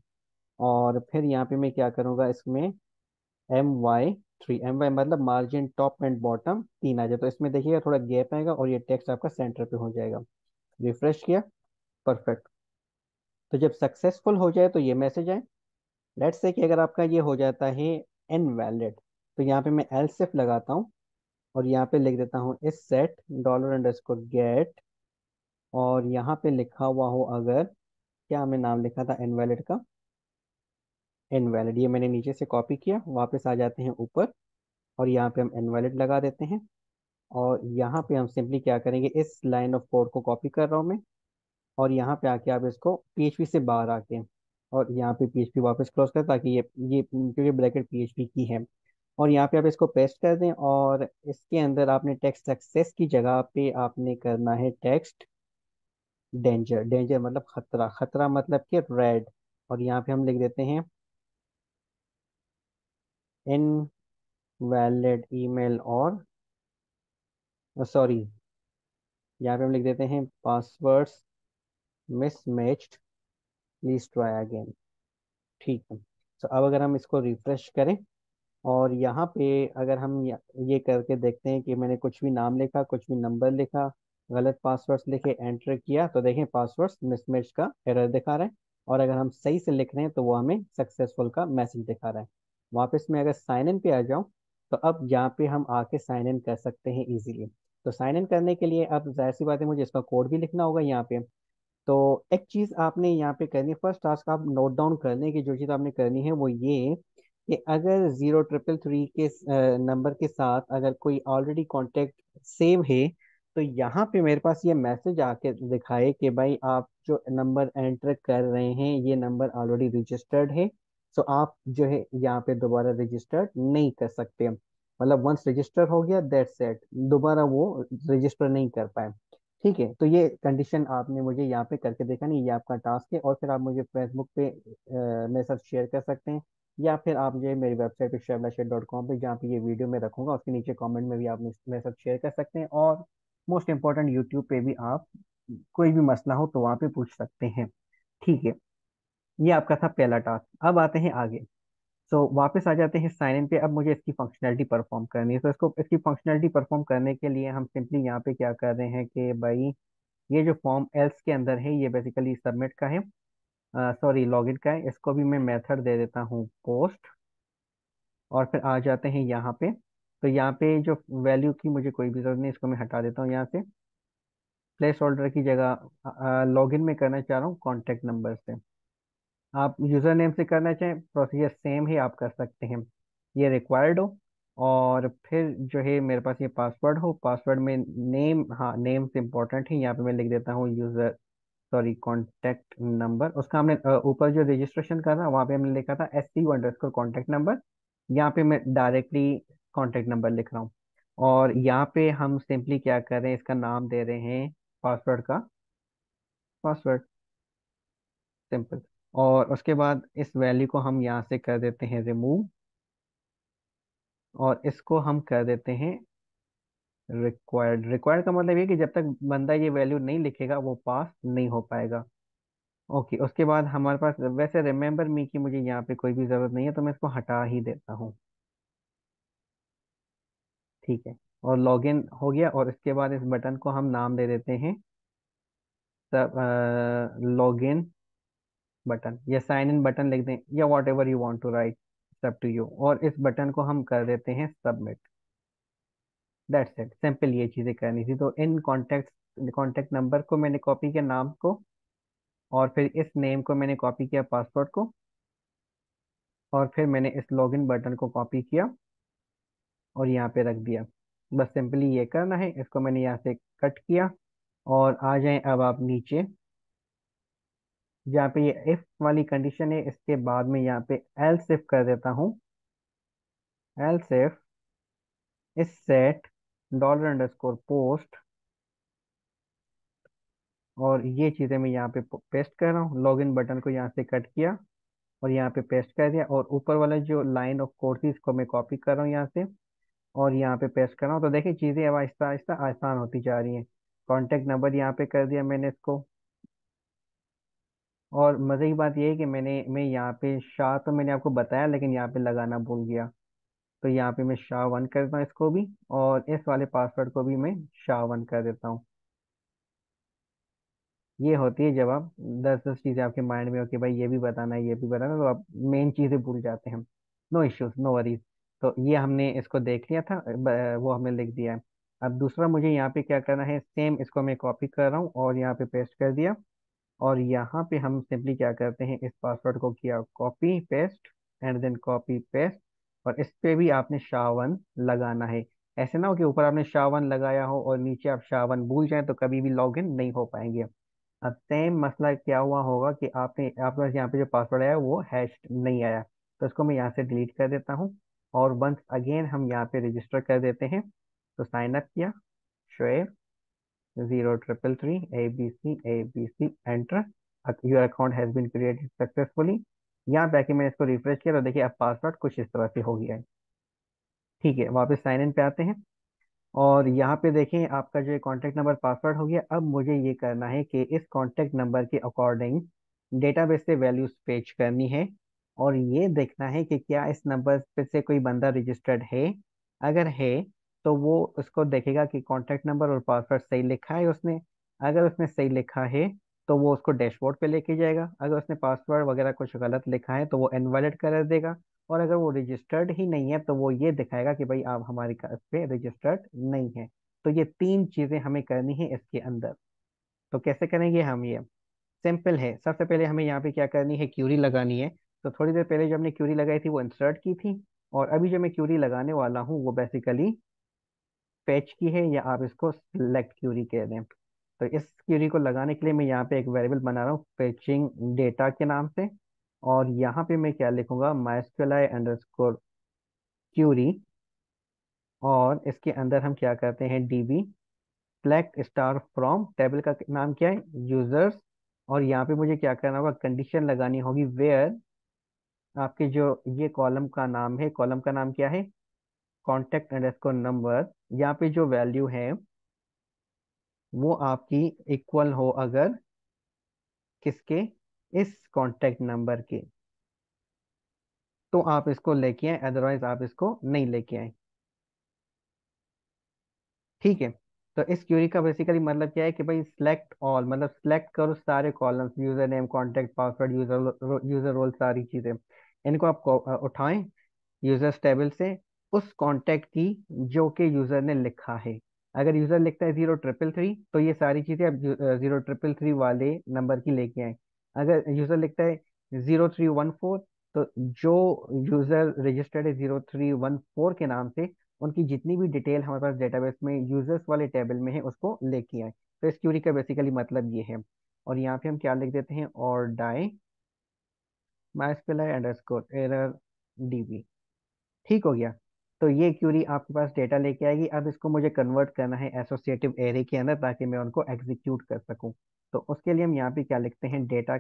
और फिर यहाँ पे मैं क्या करूँगा, इसमें MY3, MY मतलब मार्जिन टॉप एंड बॉटम तीन आ जाए, तो इसमें देखिएगा थोड़ा गैप आएगा और ये टेक्स्ट आपका सेंटर पे हो जाएगा। रिफ्रेश किया, परफेक्ट। तो जब सक्सेसफुल हो जाए तो ये मैसेज आए। लेट्स से कि अगर आपका ये हो जाता है इनवैलिड, तो यहाँ पे मैं एल्सिफ लगाता हूँ, और यहाँ पे लिख देता हूँ इस सेट $गेट, और यहाँ पे लिखा हुआ हो अगर, क्या हमें नाम लिखा था इनवैलिड का, इनवैलिड, ये मैंने नीचे से कॉपी किया, वापस आ जाते हैं ऊपर, और यहाँ पे हम इनवैलिड लगा देते हैं। और यहाँ पे हम सिंपली क्या करेंगे, इस लाइन ऑफ कोड को कॉपी कर रहा हूँ मैं, और यहाँ पे आके आप इसको PHP से बाहर आके, और यहाँ पे PHP वापस क्लोज कर, ताकि ये क्योंकि ब्रैकेट PHP की है, और यहाँ पे आप इसको पेस्ट कर दें, और इसके अंदर आपने टेक्स्ट सक्सेस की जगह पे आपने करना है टेक्स्ट डेंजर। डेंजर मतलब खतरा, खतरा मतलब कि रेड। और यहाँ पे हम लिख देते हैं इनवैलिड ईमेल, और सॉरी, यहाँ पे हम लिख देते हैं passwords mismatched, please try again. ठीक है। तो अब अगर हम इसको रिफ्रेश करें, और यहाँ पे अगर हम ये करके देखते हैं कि मैंने कुछ भी नाम लिखा, कुछ भी नंबर लिखा, गलत पासवर्ड्स लिखे, एंटर किया, तो देखें पासवर्ड्स मिसमैच का एरर दिखा रहा है। और अगर हम सही से लिख रहे हैं तो वो हमें सक्सेसफुल का मैसेज दिखा रहा है। वापस में अगर साइन इन पे आ जाऊं, तो अब यहाँ पे हम आके साइन इन कर सकते हैं इजीली। तो साइन इन करने के लिए अब जाहिर सी बात है मुझे इसका कोड भी लिखना होगा यहाँ पे। तो एक चीज आपने यहाँ पे करनी है, फर्स्ट टास्क आप नोट डाउन करने की जो चीज आपने करनी है वो ये, कि अगर 0333 के नंबर के साथ अगर कोई ऑलरेडी कांटेक्ट सेव है, तो यहाँ पे मेरे पास ये मैसेज आके दिखाए कि भाई आप जो नंबर एंटर कर रहे हैं ये नंबर ऑलरेडी रजिस्टर्ड है। सो आप जो है यहाँ पे दोबारा रजिस्टर्ड नहीं कर सकते, मतलब वंस रजिस्टर हो गया दैट्स इट, दोबारा वो रजिस्टर नहीं कर पाए। ठीक है, तो ये कंडीशन आपने मुझे यहाँ पे करके देखा नहीं, ये आपका टास्क है, और फिर आप मुझे फेसबुक पे मेरे साथ शेयर कर सकते हैं, या फिर आप जो है मेरी वेबसाइट पे shablashare.com पे, जहाँ पे ये वीडियो मैं रखूंगा उसके नीचे कमेंट में भी आप मेरे साथ शेयर कर सकते हैं, और मोस्ट इम्पोर्टेंट यूट्यूब पे भी आप कोई भी मसला हो तो वहाँ पे पूछ सकते हैं। ठीक है, ये आपका था पहला टास्क। अब आते हैं आगे। तो वापस आ जाते हैं साइन इन पे। अब मुझे इसकी फंक्शनैलिटी परफॉर्म करनी है, तो इसको इसकी फंक्शनैलिटी परफॉर्म करने के लिए हम सिंपली यहाँ पे क्या कर रहे हैं कि भाई ये जो फॉर्म एल्स के अंदर है ये बेसिकली सबमिट का है, सॉरी लॉगिन का है। इसको भी मैं मेथड दे देता हूँ पोस्ट, और फिर आ जाते हैं यहाँ पे। तो यहाँ पे जो वैल्यू की मुझे कोई भी जरूरत नहीं, इसको मैं हटा देता हूँ यहाँ से। प्लेस होल्डर की जगह लॉगिन में करना चाह रहा हूँ कॉन्टैक्ट नंबर से। आप यूज़र नेम से करना चाहें प्रोसीजर सेम ही आप कर सकते हैं, ये रिक्वायर्ड हो। और फिर जो है मेरे पास ये पासवर्ड हो, पासवर्ड में नेम, हाँ नेम से इम्पोर्टेंट है, यहाँ पे मैं लिख देता हूँ यूज़र, सॉरी कॉन्टैक्ट नंबर। उसका हमने ऊपर जो रजिस्ट्रेशन करना वहाँ पे हमने लिखा था SCU_, कॉन्टैक्ट नंबर। यहाँ पे मैं डायरेक्टली कॉन्टैक्ट नंबर लिख रहा हूँ। और यहाँ पे हम सिंपली क्या कर रहे हैं, इसका नाम दे रहे हैं पासवर्ड का, पासवर्ड, सिंपल। और उसके बाद इस वैल्यू को हम यहाँ से कर देते हैं रिमूव, और इसको हम कर देते हैं रिक्वायर्ड। रिक्वायर्ड का मतलब ये कि जब तक बंदा ये वैल्यू नहीं लिखेगा वो पास नहीं हो पाएगा। ओके, उसके बाद हमारे पास वैसे रिमेंबर मी की मुझे यहाँ पे कोई भी ज़रूरत नहीं है, तो मैं इसको हटा ही देता हूँ। ठीक है, और लॉगिन हो गया। और इसके बाद इस बटन को हम नाम दे देते हैं सब, लॉगिन बटन या साइन इन बटन लिख दें, या whatever you want to write, up to you. और इस बटन को हम कर देते हैं सबमिट। दैट्स इट, सिंपल ये चीज़ें करनी थी। तो इन कॉन्टैक्ट नंबर को मैंने कॉपी किया, नाम को, और फिर इस नेम को मैंने कॉपी किया, पासवर्ड को, और फिर मैंने इस लॉगिन बटन को कॉपी किया और यहाँ पे रख दिया। बस सिंपली ये करना है, इसको मैंने यहाँ से कट किया। और आ जाएं अब आप नीचे, जहाँ पे ये इफ वाली कंडीशन है, इसके बाद में यहाँ पे एल्स इफ कर देता हूँ। एल्स इफ इस सेट $_पोस्ट, और ये चीज़ें मैं यहाँ पे पेस्ट कर रहा हूँ। लॉगिन बटन को यहाँ से कट किया और यहाँ पे पेस्ट कर दिया, और ऊपर वाला जो लाइन ऑफ कोड थी इसको मैं कॉपी कर रहा हूँ यहाँ से, और यहाँ पे पेस्ट कर रहा हूँ। तो देखिए चीज़ें अब आहिस्ता आहिस्ता आसान होती जा रही हैं। कॉन्टैक्ट नंबर यहाँ पे कर दिया मैंने इसको। और मज़े की बात यह है कि मैं यहाँ पे शाह तो मैंने आपको बताया, लेकिन यहाँ पे लगाना भूल गया। तो यहाँ पे मैं SHA-1 कर देता हूँ इसको भी, और इस वाले पासवर्ड को भी मैं SHA-1 कर देता हूँ। ये होती है जब आप 10-10 चीज़ें आपके माइंड में हो कि भाई ये भी बताना है, ये भी बताना है, तो आप मेन चीज़ें भूल जाते हैं। No issues, no worries. तो ये हमने इसको देख लिया था, वो हमने लिख दिया है। अब दूसरा मुझे यहाँ पे क्या करना है, सेम इसको मैं कॉपी कर रहा हूँ और यहाँ पे पेस्ट कर दिया। और यहाँ पे हम सिंपली क्या करते हैं, इस पासवर्ड को किया copy paste, and then copy paste. और इस पे भी आपने SHA-1 लगाना है। ऐसे ना हो कि ऊपर आपने SHA-1 लगाया हो और नीचे आप SHA-1 भूल जाए, तो कभी भी लॉगिन नहीं हो पाएंगे। अब सेम मसला क्या हुआ होगा कि आपने आपके पास यहाँ पे जो पासवर्ड आया वो हैश नहीं आया, तो इसको मैं यहाँ से डिलीट कर देता हूँ। और वंस अगेन हम यहाँ पे रजिस्टर कर देते हैं। तो साइन अप किया, Shoaib 0333 ABC enter, your account has been created successfully. यहाँ पे आके मैंने इसको रिफ्रेश किया, तो देखिए अब पासवर्ड कुछ इस तरह से हो गया है। ठीक है, वापस साइन इन पे आते हैं। और यहाँ पे देखें आपका जो कॉन्टैक्ट नंबर पासवर्ड हो गया। अब मुझे ये करना है कि इस कॉन्टैक्ट नंबर के अकॉर्डिंग डेटाबेस से वैल्यूज फेच करनी है, और ये देखना है कि क्या इस नंबर पे से कोई बंदा रजिस्टर्ड है। अगर है तो वो उसको देखेगा कि कॉन्टैक्ट नंबर और पासवर्ड सही लिखा है उसने। अगर उसने सही लिखा है तो वो उसको डैशबोर्ड पे लेके जाएगा। अगर उसने पासवर्ड वगैरह कुछ गलत लिखा है तो वो इनवैलिड कर देगा। और अगर वो रजिस्टर्ड ही नहीं है तो वो ये दिखाएगा कि भाई आप हमारे इस पे रजिस्टर्ड नहीं है। तो ये तीन चीजें हमें करनी है इसके अंदर। तो कैसे करेंगे हम ये, सिंपल है। सबसे पहले हमें यहाँ पे क्या करनी है, क्यूरी लगानी है। तो थोड़ी देर पहले जो हमने क्यूरी लगाई थी वो इंसर्ट की थी, और अभी जो मैं क्यूरी लगाने वाला हूँ वो बेसिकली फेच की है, या आप इसको सिलेक्ट क्यूरी कह दें। तो इस क्यूरी को लगाने के लिए मैं यहाँ पे एक वेरिएबल बना रहा हूँ फेचिंग डेटा के नाम से। और यहाँ पे मैं क्या लिखूंगा, mysqli_query। और इसके अंदर हम क्या करते हैं, DB select star from, table का नाम क्या है, यूजर्स। और यहाँ पे मुझे क्या करना होगा, कंडीशन लगानी होगी वेयर आपके जो ये कॉलम का नाम है, कॉलम का नाम क्या है, contact_number। यहाँ पे जो वैल्यू है वो आपकी इक्वल हो अगर किसके, इस कॉन्टेक्ट नंबर के। तो आप इसको लेके आए, अदरवाइज आप इसको नहीं लेके आए। ठीक है। तो इस क्यूरी का बेसिकली मतलब क्या है कि भाई सिलेक्ट ऑल, मतलब सिलेक्ट करो सारे columns, user name, contact, password, user role, सारी चीजें इनको आप उठाएं यूजर्स टेबल से, उस कांटेक्ट की जो कि यूजर ने लिखा है। अगर यूजर लिखता है 03333, तो ये सारी चीजें आप 03333 वाले नंबर की लेके आए। अगर यूजर लिखता है 0314, तो जो यूजर रजिस्टर्ड है 0314 के नाम से, उनकी जितनी भी डिटेल हमारे पास डेटाबेस में यूजर्स वाले टेबल में है उसको लेके आए। तो इस क्यूरी का बेसिकली मतलब ये है। और यहाँ पे हम क्या लिख देते हैं, और डाई mysqli_error ठीक हो गया। तो ये क्यूरी आपके पास डेटा लेके आएगी। अब इसको मुझे कन्वर्ट करना है एसोसिएटिव एरे के अंदर, ताकि मैं उनको एग्जीक्यूट कर सकूं। तो उसके लिए हम यहाँ पे क्या लिखते हैं, डेटा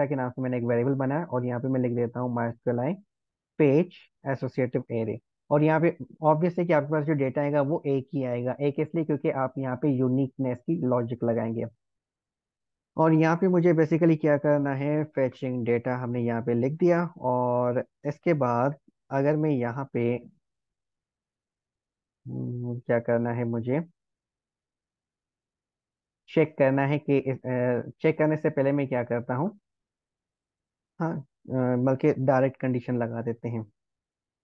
के नाम से मैंने एक वेरिएबल बनाया, और यहाँ पे मैं लिख देता हूँ mysqli पेज एसोसिएटिव एरे। और यहाँ पे ऑब्वियस है कि आपके पास जो डेटा आएगा वो एक ही आएगा। एक इसलिए क्योंकि आप यहाँ पे यूनिकनेस की लॉजिक लगाएंगे। और यहाँ पे मुझे बेसिकली क्या करना है, फेचिंग डेटा हमने यहाँ पे लिख दिया। और इसके बाद अगर मैं यहाँ पे क्या करना है मुझे, चेक करना है कि चेक करने से पहले मैं क्या करता हूँ, हाँ, बल्कि डायरेक्ट कंडीशन लगा देते हैं।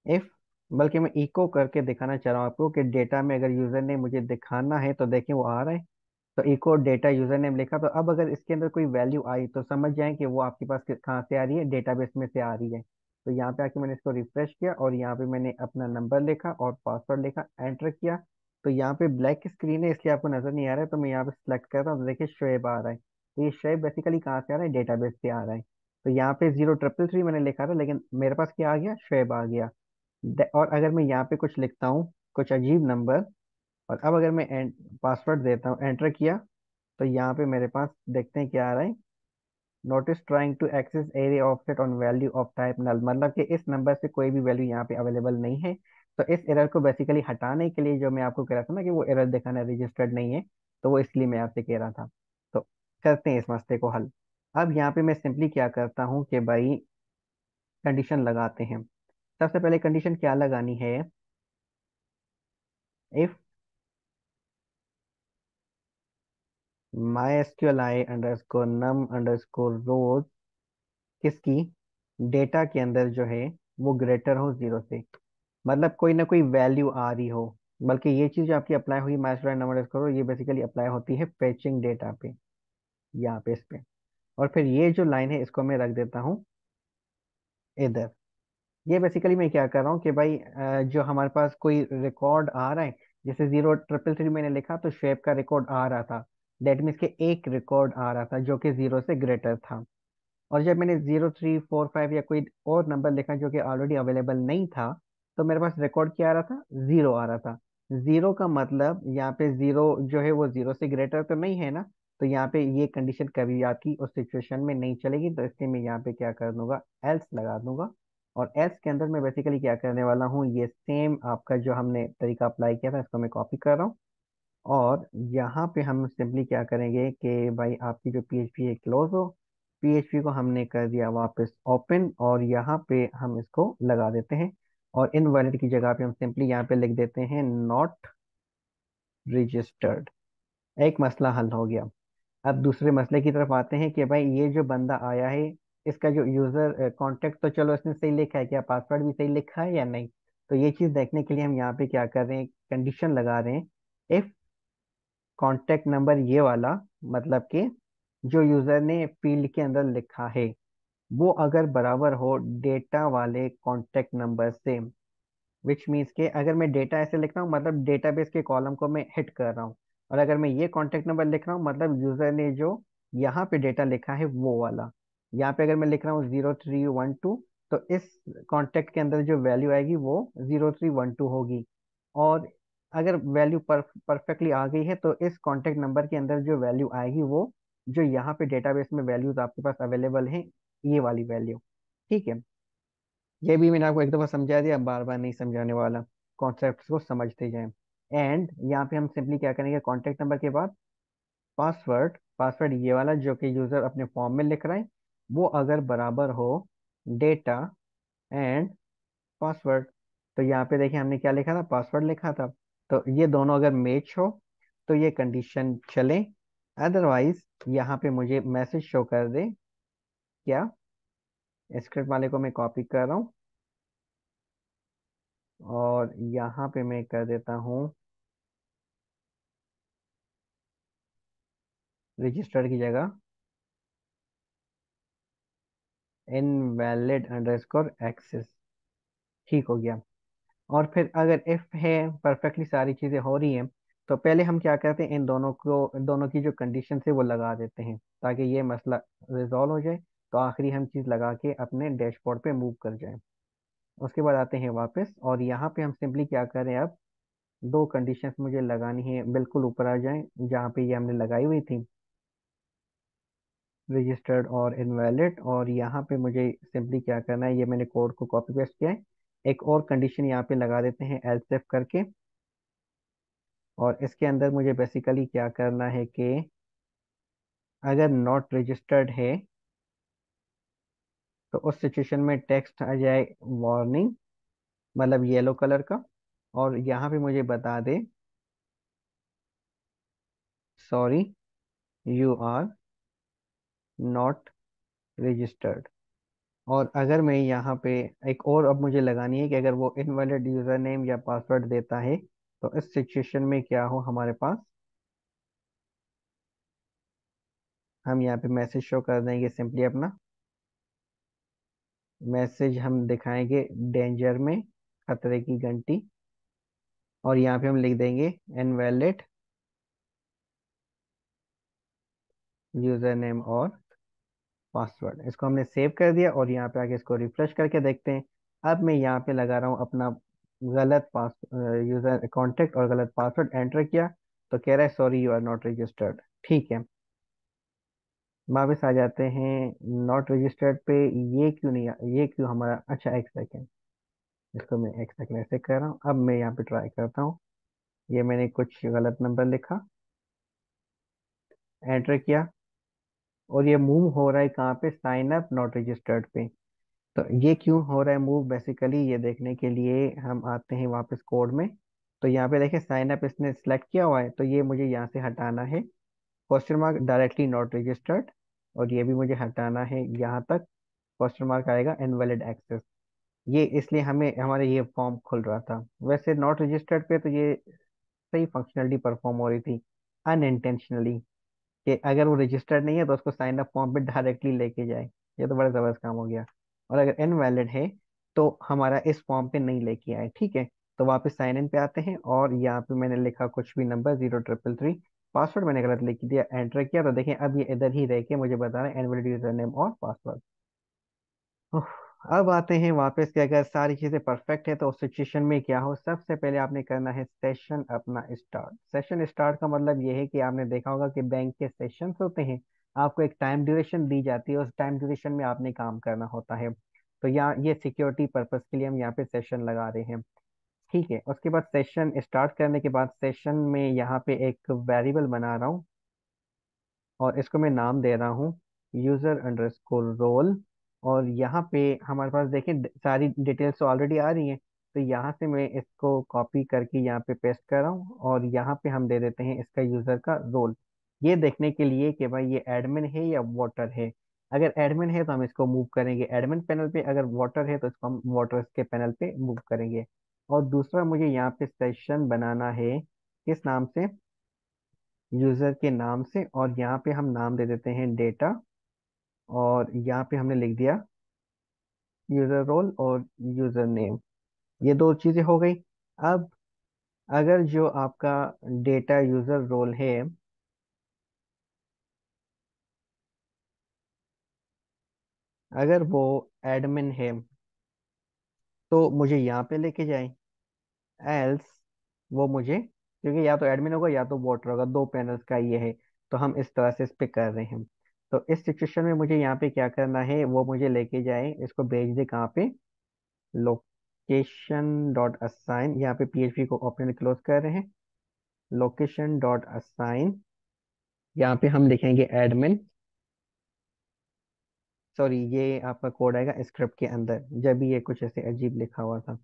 इफ, बल्कि मैं इको करके दिखाना चाह रहा हूँ आपको कि डेटा में अगर यूजर ने मुझे दिखाना है तो देखें वो आ रहा है। तो इको डेटा यूजर नेम लिखा, तो अब अगर इसके अंदर कोई वैल्यू आई तो समझ जाएं कि वो आपके पास कहाँ से आ रही है, डेटाबेस में से आ रही है। तो यहाँ पे आके मैंने इसको रिफ्रेश किया, और यहाँ पे मैंने अपना नंबर लिखा और पासवर्ड लिखा, एंटर किया। तो यहाँ पे ब्लैक स्क्रीन है इसलिए आपको नजर नहीं आ रहा है, तो मैं यहाँ पे सेलेक्ट कर रहा हूँ, तो देखिए शुएब आ रहा है। तो ये शुएब बेसिकली कहाँ से आ रहा है, डेटाबेस से आ रहा है। तो यहाँ पे 0333 मैंने लिखा था, लेकिन मेरे पास क्या आ गया, शुएब आ गया। और अगर मैं यहाँ पे कुछ लिखता हूँ, कुछ अजीब नंबर, और अब अगर मैं पासवर्ड देता हूँ, एंटर किया, तो यहाँ पे मेरे पास देखते हैं क्या आ रहा है, notice trying to access array offset on value of type null, मतलब कि इस नंबर से कोई भी वैल्यू यहाँ पे अवेलेबल नहीं है। तो इस एरर को बेसिकली हटाने के लिए, जो मैं आपको कह रहा था ना कि वो एरर दिखाना रजिस्टर्ड नहीं है, तो वो इसलिए मैं आपसे कह रहा था। तो करते हैं इस मसले को हल। अब यहाँ पे मैं सिंपली क्या करता हूँ कि भाई कंडीशन लगाते हैं। सबसे पहले कंडीशन क्या लगानी है, if mysqli underscore num underscore rows किसकी, डेटा के अंदर जो है वो ग्रेटर हो 0 से, मतलब कोई ना कोई वैल्यू आ रही हो। बल्कि ये चीज जो आपकी अप्लाई हुई मास्टर नंबर करो, ये बेसिकली अप्लाई होती है फेचिंग डेटा पे, यहाँ पे इस पे। और फिर ये जो लाइन है इसको मैं रख देता हूँ इधर। ये बेसिकली मैं क्या कर रहा हूँ कि भाई जो हमारे पास कोई रिकॉर्ड आ रहा है, जैसे 0333 मैंने लिखा तो शेप का रिकॉर्ड आ रहा था, डेट मीन्स के एक रिकॉर्ड आ रहा था जो कि 0 से ग्रेटर था। और जब मैंने 0345 या कोई और नंबर लिखा जो कि ऑलरेडी अवेलेबल नहीं था, तो मेरे पास रिकॉर्ड क्या आ रहा था, 0 आ रहा था। 0 का मतलब यहाँ पे 0 जो है वो 0 से ग्रेटर तो नहीं है ना। तो यहाँ पे ये कंडीशन कभी आपकी उस सिचुएशन में नहीं चलेगी, तो इसलिए मैं यहाँ पे क्या कर दूंगा, एल्स लगा दूंगा। और एल्स के अंदर मैं बेसिकली क्या करने वाला हूँ, ये सेम आपका जो हमने तरीका अप्लाई किया था इसको मैं कॉपी कर रहा हूँ। और यहाँ पे हम सिंपली क्या करेंगे कि भाई आपकी जो पीएचपी है क्लोज हो, पीएचपी को हमने कर दिया वापस ओपन, और यहाँ पे हम इसको लगा देते हैं। और इनवैलिड की जगह पे हम सिंपली यहाँ पे लिख देते हैं नॉट रजिस्टर्ड। एक मसला हल हो गया। अब दूसरे मसले की तरफ आते हैं कि भाई ये जो बंदा आया है, इसका जो यूजर कांटेक्ट तो चलो इसने सही लिखा है, क्या पासवर्ड भी सही लिखा है या नहीं। तो ये चीज देखने के लिए हम यहाँ पे क्या कर रहे हैं, कंडीशन लगा रहे हैं। इफ कांटेक्ट नंबर ये वाला, मतलब कि जो यूजर ने फील्ड के अंदर लिखा है, वो अगर बराबर हो डेटा वाले कांटेक्ट नंबर से, विच मीन्स के अगर मैं डेटा ऐसे लिख रहा हूँ मतलब डेटाबेस के कॉलम को मैं हिट कर रहा हूँ, और अगर मैं ये कांटेक्ट नंबर लिख रहा हूँ मतलब यूजर ने जो यहाँ पे डेटा लिखा है वो वाला। यहाँ पे अगर मैं लिख रहा हूँ 0312, तो इस कांटेक्ट के अंदर जो वैल्यू आएगी वो 0312 होगी। और अगर वैल्यू परफेक्टली आ गई है, तो इस कांटेक्ट नंबर के अंदर जो वैल्यू आएगी वो, जो यहाँ पे डेटाबेस में वैल्यूज आपके पास अवेलेबल है, ये वाली वैल्यू। ठीक है। ये भी मैंने आपको एक दफा समझा दिया, बार बार नहीं समझाने वाला, कॉन्सेप्ट को समझते जाएं। एंड यहाँ पे हम सिंपली क्या करेंगे, कॉन्टेक्ट नंबर के बाद पासवर्ड, पासवर्ड ये वाला जो कि यूजर अपने फॉर्म में लिख रहा है, वो अगर बराबर हो डेटा एंड पासवर्ड। तो यहाँ पे देखिए हमने क्या लिखा था, पासवर्ड लिखा था। तो ये दोनों अगर मैच हो तो ये कंडीशन चले, अदरवाइज यहाँ पे मुझे मैसेज शो कर दे। क्या, स्क्रिप्ट वाले को मैं कॉपी कर रहा हूँ और यहाँ पे मैं कर देता हूँ रजिस्टर्ड की जगह इनवैलिड अंडरस्कोर एक्सेस। ठीक हो गया। और फिर अगर इफ है, परफेक्टली सारी चीजें हो रही हैं, तो पहले हम क्या करते हैं, इन दोनों को, दोनों की जो कंडीशन है वो लगा देते हैं ताकि ये मसला रिजॉल्व हो जाए। तो आखिरी हम चीज लगा के अपने डैशबोर्ड पे मूव कर जाएं। उसके बाद आते हैं वापस और यहाँ पे हम सिंपली क्या करें, अब दो कंडीशंस मुझे लगानी है, बिल्कुल ऊपर आ जाएं जहाँ पे ये हमने लगाई हुई थी, रजिस्टर्ड और इनवैलिड। और यहाँ पे मुझे सिंपली क्या करना है, ये मैंने कोड को कॉपी पेस्ट किया है, एक और कंडीशन यहाँ पे लगा देते हैं एल्स इफ करके। और इसके अंदर मुझे बेसिकली क्या करना है कि अगर नॉट रजिस्टर्ड है तो उस सिचुएशन में टेक्स्ट आ जाए वार्निंग, मतलब येलो कलर का। और यहाँ पे मुझे बता दे sorry you are not registered. और अगर मैं यहाँ पे एक और अब मुझे लगानी है कि अगर वो इनवैलिड यूजर नेम या पासवर्ड देता है तो इस सिचुएशन में क्या हो हमारे पास, हम यहाँ पे मैसेज शो कर देंगे सिंपली अपना मैसेज हम दिखाएंगे डेंजर में, खतरे की घंटी। और यहाँ पे हम लिख देंगे इनवैलिड यूजर नेम और पासवर्ड। इसको हमने सेव कर दिया और यहाँ पे आके इसको रिफ्रेश करके देखते हैं। अब मैं यहाँ पे लगा रहा हूँ अपना गलत पास यूजर कॉन्टेक्ट और गलत पासवर्ड एंटर किया, तो कह रहा है sorry you are not registered. ठीक है, वापस आ जाते हैं नॉट रजिस्टर्ड पे। ये क्यों नहीं ये क्यों हमारा, अच्छा एक सेकेंड, इसको मैं एक सेकेंड ऐसे कर रहा हूँ। अब मैं यहाँ पे ट्राई करता हूँ, ये मैंने कुछ गलत नंबर लिखा, एंटर किया, और ये मूव हो रहा है कहाँ पे, साइन अप नॉट रजिस्टर्ड पे। तो ये क्यों हो रहा है मूव, बेसिकली ये देखने के लिए हम आते हैं वापस कोड में। तो यहाँ पे देखें साइन अप इसने सेलेक्ट किया हुआ है, तो ये मुझे यहाँ से हटाना है, question mark directly not registered. और ये भी मुझे हटाना है, यहाँ तक क्वेश्चन मार्क आएगा इनवैलिड एक्सेस। ये इसलिए हमें हमारे ये फॉर्म खुल रहा था। वैसे नॉट रजिस्टर्ड पे तो ये सही फंक्शनलिटी परफॉर्म हो रही थी, अनइंटेंशनली, कि अगर वो रजिस्टर्ड नहीं है तो उसको साइन अप फॉर्म पे डायरेक्टली लेके जाए। ये तो बड़ा जबरदस्त काम हो गया। और अगर इनवैलिड है तो हमारा इस फॉर्म पे नहीं लेके आए। ठीक है, तो वापस साइन इन पे आते हैं और यहाँ पे मैंने लिखा कुछ भी नंबर 03333, पासवर्ड मैंने गलत लिख दिया, एंटर किया। तो देखें अब ये इधर ही रह के मुझे बता रहा है इनवैलिड यूजर नेम और पासवर्ड। उफ, अब आते हैं वापस कि अगर सारी चीजें परफेक्ट है तो उस सिचुएशन में क्या हो, सबसे पहले आपने करना है सेशन अपना स्टार्ट। सेशन स्टार्ट का मतलब ये है कि आपने देखा होगा कि बैंक के सेशंस होते हैं, आपको एक टाइम ड्यूरेशन दी जाती है, उस टाइम ड्यूरेशन में आपने काम करना होता है। तो यहाँ ये सिक्योरिटी पर्पस के लिए हम यहाँ पे सेशन लगा रहे हैं। ठीक है, उसके बाद सेशन स्टार्ट करने के बाद सेशन में यहाँ पे एक वेरिएबल बना रहा हूँ और इसको मैं नाम दे रहा हूँ यूजर अंडरस्कोर रोल। और यहाँ पे हमारे पास देखें सारी डिटेल्स तो ऑलरेडी आ रही हैं, तो यहाँ से मैं इसको कॉपी करके यहाँ पे पेस्ट कर रहा हूँ और यहाँ पे हम दे देते हैं इसका यूजर का रोल, ये देखने के लिए कि भाई ये एडमिन है या वोटर है। अगर एडमिन है तो हम इसको मूव करेंगे एडमिन पैनल पे, अगर वोटर है तो इसको हम वोटर्स के पैनल पे मूव करेंगे। और दूसरा मुझे यहाँ पे सेशन बनाना है, किस नाम से, यूजर के नाम से। और यहाँ पे हम नाम दे देते हैं डेटा, और यहाँ पे हमने लिख दिया यूजर रोल और यूजर नेम। ये दो चीजें हो गई। अब अगर जो आपका डेटा यूजर रोल है, अगर वो एडमिन है तो मुझे यहाँ पे लेके जाए, एल्स वो मुझे, क्योंकि या तो एडमिन होगा या तो वोटर होगा, दो पैनल्स का ये है, तो हम इस तरह से इस पे कर रहे हैं। तो इस सिचुएशन में मुझे यहाँ पे क्या करना है, वो मुझे लेके जाए, इसको भेज दे कहाँ पे, लोकेशन डॉट असाइन, यहाँ पे पीएचपी को ओपन क्लोज कर रहे हैं, लोकेशन डॉट असाइन, यहाँ पे हम लिखेंगे एडमिन। सॉरी, ये आपका कोड आएगा स्क्रिप्ट के अंदर, जब भी ये कुछ ऐसे अजीब लिखा हुआ था।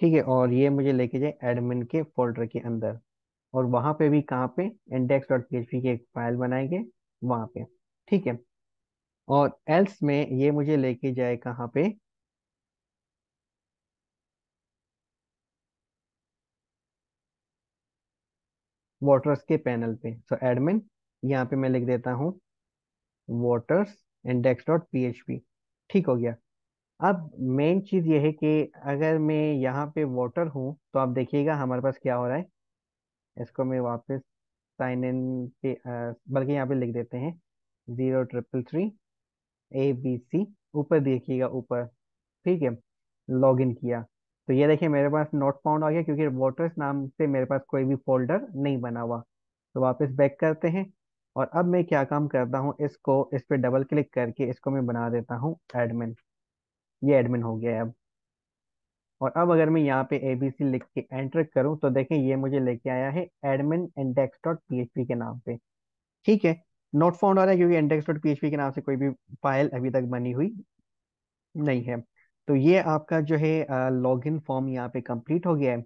ठीक है, और ये मुझे लेके जाए एडमिन के फोल्डर के अंदर, और वहां पे भी कहाँ पे, इंडेक्स डॉट पीएचपी की एक फाइल बनाएंगे वहां पे। ठीक है। और एल्स में ये मुझे लेके जाए कहाँ पे, वोटर्स के पैनल पे। सो एडमिन, यहाँ पे मैं लिख देता हूँ वोटर्स इंडेक्स डॉट पीएचपी। ठीक हो गया। अब मेन चीज ये है कि अगर मैं यहाँ पे वोटर हूँ तो आप देखिएगा हमारे पास क्या हो रहा है। इसको मैं वापस साइन इन पे बल्कि यहाँ पे लिख देते हैं 033 ABC, ऊपर देखिएगा ऊपर। ठीक है। लॉग इन किया तो ये देखिए मेरे पास नोट फाउंड आ गया, क्योंकि वोटर्स नाम से मेरे पास कोई भी फोल्डर नहीं बना हुआ। तो वापस बैक करते हैं। और अब मैं क्या काम करता हूँ, इसको इस पे डबल क्लिक करके इसको मैं बना देता हूँ एडमिन। ये एडमिन हो गया है अब। और अब अगर मैं यहाँ पे ABC लिख के एंटर करूँ तो देखें ये मुझे लेके आया है एडमिन इंडेक्स डॉट पीएचपी के नाम पे। ठीक है। नोट फाउंड आ रहा है क्योंकि इंडेक्स डॉट पीएचपी के नाम से कोई भी फाइल अभी तक बनी हुई नहीं है। तो ये आपका जो है लॉगिन फॉर्म यहाँ पे कंप्लीट हो गया है।